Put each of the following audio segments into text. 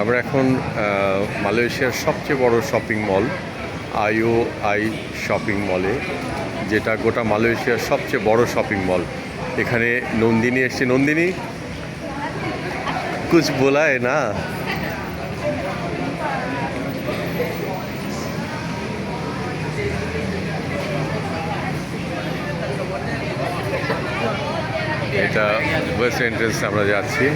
আমরা এখন মালয়েশিয়ার সবচেয়ে বড় শপিং মল IOI শপিং মলে, যেটা গোটা মালয়েশিয়ার সবচেয়ে বড় শপিং মল। এখানে নন্দিনী এসছে। নন্দিনী, কুছ বোলায় না? এটা ওয়েস্ট এন্ট্রেন্স আমরা যাচ্ছি।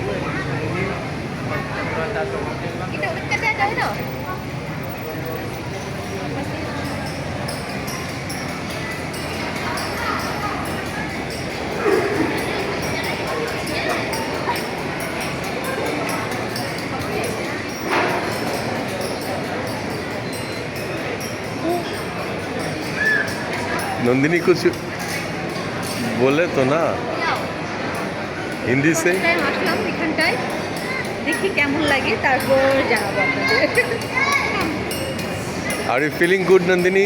नंदिनी कुछ बोले तो ना हिंदी से। আসলাম এখানটায়, দেখি কেমন লাগে, তারপর জানাবো আপনাদের। Are you feeling good, Nandini?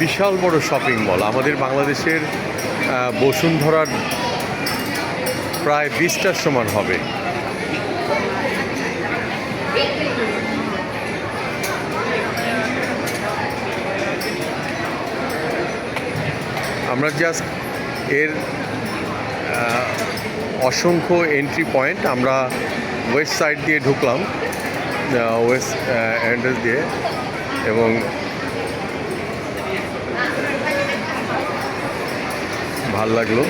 বিশাল বড় শপিং মল, আমাদের বাংলাদেশের বসুন্ধরার প্রায় 20টার সমান হবে। আমরা জাস্ট এর অসংখ্য এন্ট্রি পয়েন্ট, আমরা ওয়েস্ট সাইড দিয়ে ঢুকলাম, ওয়েস্ট এন্ট্রেন্স দিয়ে, এবং ভাল লাগলো।